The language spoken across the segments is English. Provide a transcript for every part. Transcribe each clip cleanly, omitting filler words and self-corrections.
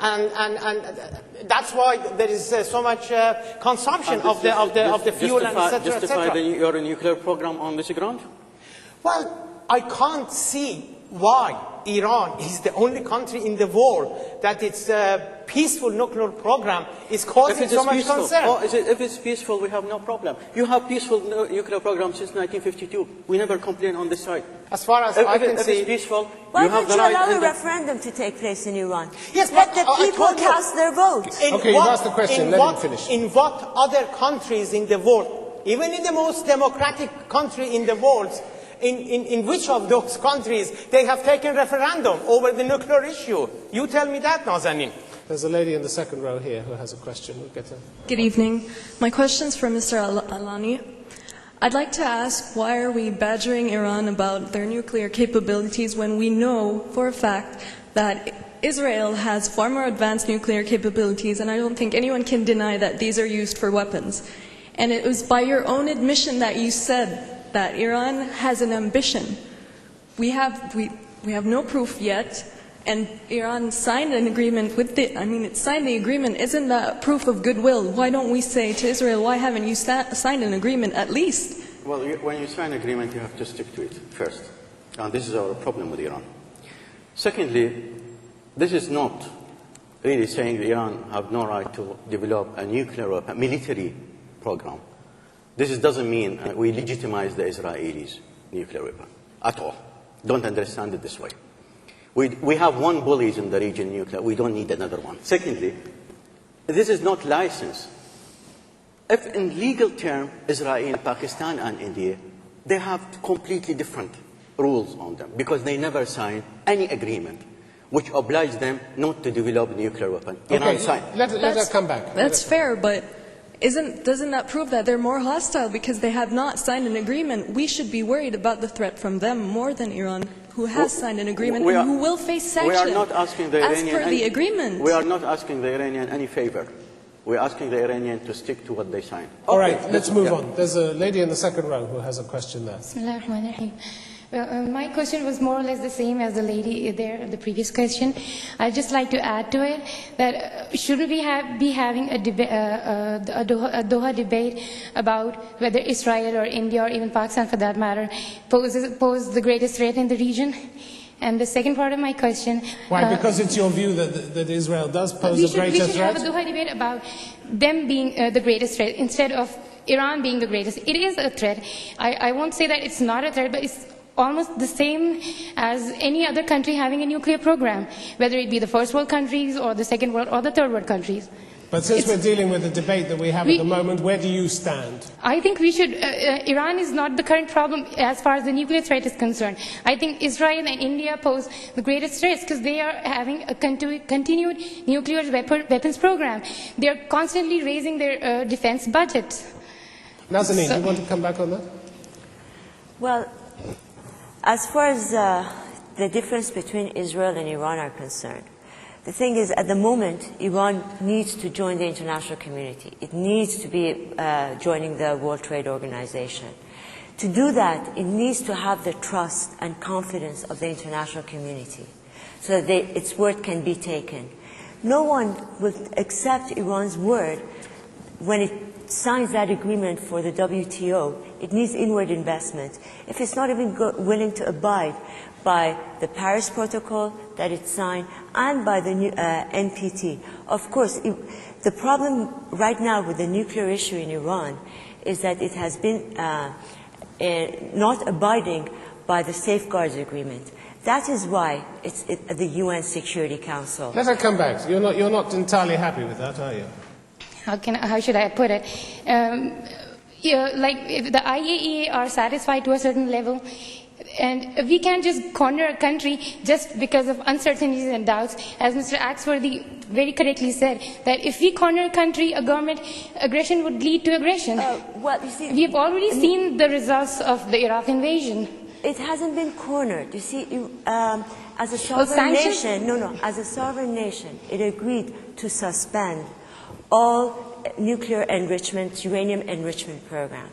and that's why there is so much consumption of the fuel and etc. Justify your nuclear program on this ground? Well, I can't see why Iran is the only country in the world that its peaceful nuclear program is causing so much concern. Oh, if it's peaceful, we have no problem. You have peaceful nuclear program since 1952. We never complain on this side. As far as I can see, if it's peaceful, why you have don't the you right. allow a referendum to take place in Iran? Yes, let but the people cast their vote. Okay, you asked the question. Let him finish. In what other countries in the world, even in the most democratic country in the world, in which of those countries they have taken referendum over the nuclear issue? You tell me that, Nazanin. There's a lady in the second row here who has a question. We'll get her. Good evening. My question is for Mr. Alani. I'd like to ask, why are we badgering Iran about their nuclear capabilities when we know for a fact that Israel has far more advanced nuclear capabilities, and I don't think anyone can deny that these are used for weapons. And it was by your own admission that you said that Iran has an ambition. We have no proof yet, and Iran signed an agreement with it signed the agreement. Isn't that proof of goodwill? Why don't we say to Israel, why haven't you signed an agreement at least? Well, when you sign an agreement, you have to stick to it first. And this is our problem with Iran. Secondly, this is not really saying that Iran have no right to develop a nuclear or a military program. This doesn't mean we legitimize the Israelis' nuclear weapon at all. Don't understand it this way. We have one bully in the region, nuclear. We don't need another one. Secondly, this is not licensed. If in legal term, Israel, Pakistan, and India, they have completely different rules on them because they never signed any agreement which oblige them not to develop nuclear weapon. Okay, let her come back. That's fair, but doesn't that prove that they're more hostile because they have not signed an agreement? We should be worried about the threat from them more than Iran, who has signed an agreement and who will face sanctions. We are not asking the Iranian as per the agreement. We are not asking the Iranian any favor. We are asking the Iranian to stick to what they signed. All right, let's move on. There's a lady in the second row who has a question there. My question was more or less the same as the lady there, the previous question. I'd just like to add to it that shouldn't we be having a Doha debate about whether Israel or India or even Pakistan, for that matter, pose the greatest threat in the region? And the second part of my question... Why? Because it's your view that Israel does pose a greater threat? We should have a Doha debate about them being the greatest threat instead of Iran being the greatest. It is a threat. I won't say that it's not a threat, but it's almost the same as any other country having a nuclear program, whether it be the first world countries or the second world or the third world countries. But since we're dealing with the debate that we have at the moment, where do you stand? I think we should, Iran is not the current problem as far as the nuclear threat is concerned. I think Israel and India pose the greatest threats because they are having a continued nuclear weapons program. They are constantly raising their defense budgets. Nazanin, do you want to come back on that? Well, as far as the difference between Israel and Iran are concerned, the thing is, at the moment, Iran needs to join the international community. It needs to be joining the World Trade Organization. To do that, it needs to have the trust and confidence of the international community so that its word can be taken. No one will accept Iran's word when it signs that agreement for the WTO. It needs inward investment. If it's not even willing to abide by the Paris Protocol that it signed and by the new, NPT. Of course, the problem right now with the nuclear issue in Iran is that it has been not abiding by the Safeguards Agreement. That is why it's at the UN Security Council. Let her come back. You're not entirely happy with that, are you? How should I put it? Like if the IAEA are satisfied to a certain level, and we can't just corner a country just because of uncertainties and doubts. As Mr. Axworthy very correctly said, that if we corner a country, a government, aggression would lead to aggression. Well, you see, we have already seen the results of the Iraq invasion. It hasn't been cornered. You see, as a sovereign nation, as a sovereign nation, it agreed to suspend all nuclear enrichment, uranium enrichment program.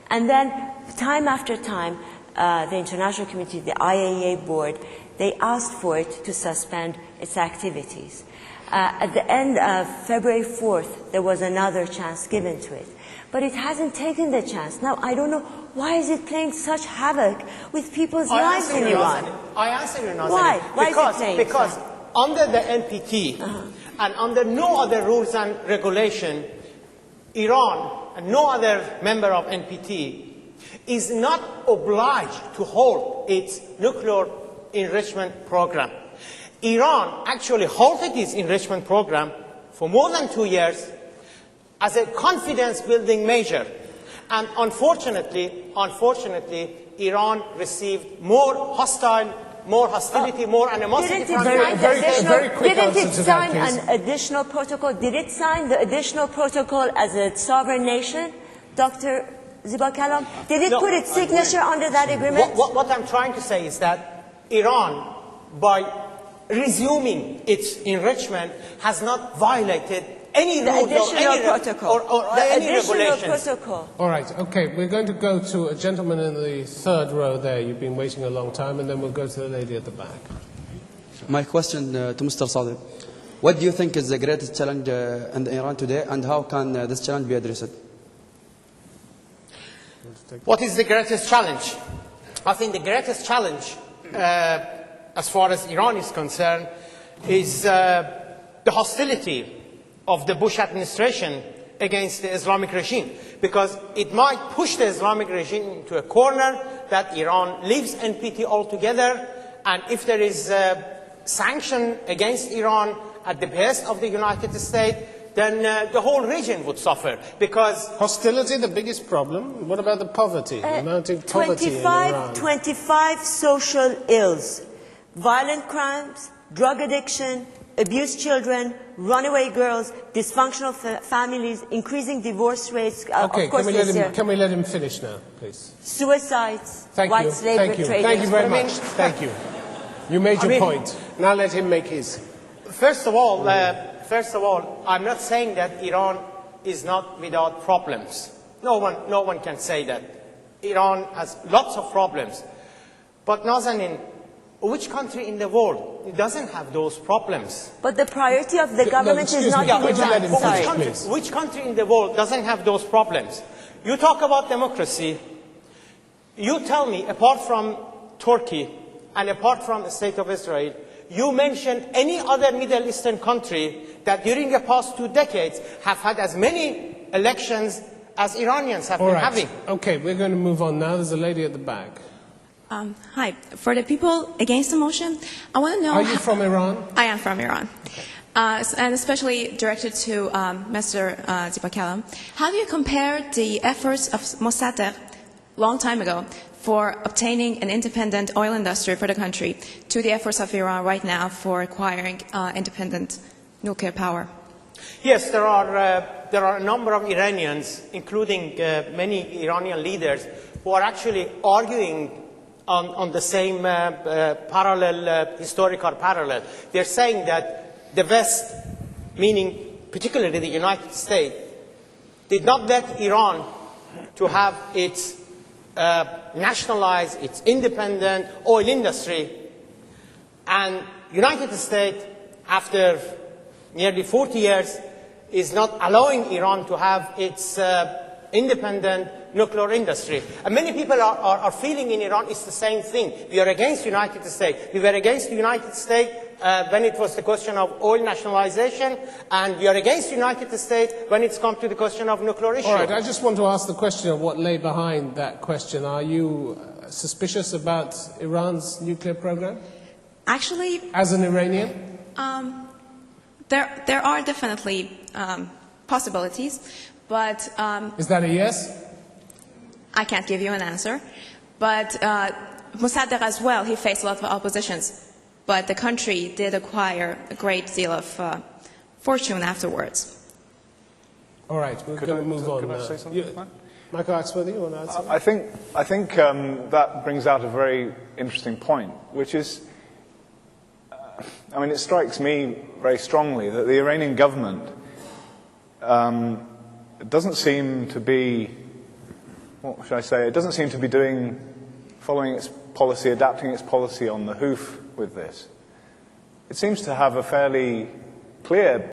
And then, time after time, the international community, the IAEA board, they asked for it to suspend its activities. At the end of February 4th, there was another chance given to it. But it hasn't taken the chance. Now, I don't know, why is it playing such havoc with people's lives in Iran? I answer you, Nazanin. Why? Why is it playing? Because under the NPT and under no other rules and regulation, Iran and no other member of NPT is not obliged to hold its nuclear enrichment program. Iran actually halted its enrichment program for more than 2 years as a confidence-building measure. And unfortunately, Iran received more hostility, more animosity from the United States. Didn't it sign an additional protocol? Did it sign the additional protocol as a sovereign nation, Dr. Ziba Kalam? Did it put its signature under that agreement? What I'm trying to say is that Iran, by resuming its enrichment, has not violated any rules or any protocol or any regulations. Protocol. All right, okay, we're going to go to a gentleman in the third row there. You've been waiting a long time, and then we'll go to the lady at the back. My question to Mr. Sadiq. What do you think is the greatest challenge in Iran today, and how can this challenge be addressed? What is the greatest challenge? I think the greatest challenge, as far as Iran is concerned, is the hostility of the Bush administration against the Islamic regime, because it might push the Islamic regime into a corner that Iran leaves NPT altogether, and if there is sanction against Iran at the behest of the United States, then the whole region would suffer, because... Hostility, the biggest problem? What about the poverty, the mounting poverty in Iran? 25 social ills, violent crimes, drug addiction, abused children, runaway girls, dysfunctional families, increasing divorce rates. Okay, of course, can we let him finish now, please? Suicides, Thank white you. slave Thank you. traders. Thank you very much. Thank you. You made your point. Now let him make his. First of all, I'm not saying that Iran is not without problems. No one can say that. Iran has lots of problems. But Nazanin, which country in the world doesn't have those problems? But the priority of the government is not in Iran. Which country in the world doesn't have those problems? You talk about democracy. You tell me, apart from Turkey and apart from the State of Israel, you mention any other Middle Eastern country that during the past 2 decades have had as many elections as Iranians have been having. Okay, we're going to move on now. There's a lady at the back. Hi. For the people against the motion, I want to know... Are you from Iran? I am from Iran. Okay. And especially directed to Mr. Ziba Kalam. How do you compare the efforts of Mossadegh long time ago for obtaining an independent oil industry for the country to the efforts of Iran right now for acquiring independent nuclear power? Yes, there are a number of Iranians, including many Iranian leaders, who are actually arguing on the same historical parallel. They're saying that the West, meaning particularly the United States, did not let Iran to have its nationalize its independent oil industry, and United States, after nearly 40 years, is not allowing Iran to have its independent nuclear industry. And many people are feeling in Iran it's the same thing. We are against the United States. We were against the United States when it was the question of oil nationalization, and we are against the United States when it's come to the question of nuclear issue. All right, I just want to ask the question of what lay behind that question. Are you suspicious about Iran's nuclear program? Actually... As an Iranian? There are definitely possibilities, but... Is that a yes? I can't give you an answer. But Mossadegh as well, he faced a lot of oppositions. But the country did acquire a great deal of fortune afterwards. All right, we're going to move on. Can I say something? Michael Axworthy, you want to add something? I think that brings out a very interesting point, which is, I mean, it strikes me very strongly that the Iranian government doesn't seem to be, what should I say, it doesn't seem to be following its policy, adapting its policy on the hoof with this. It seems to have a fairly clear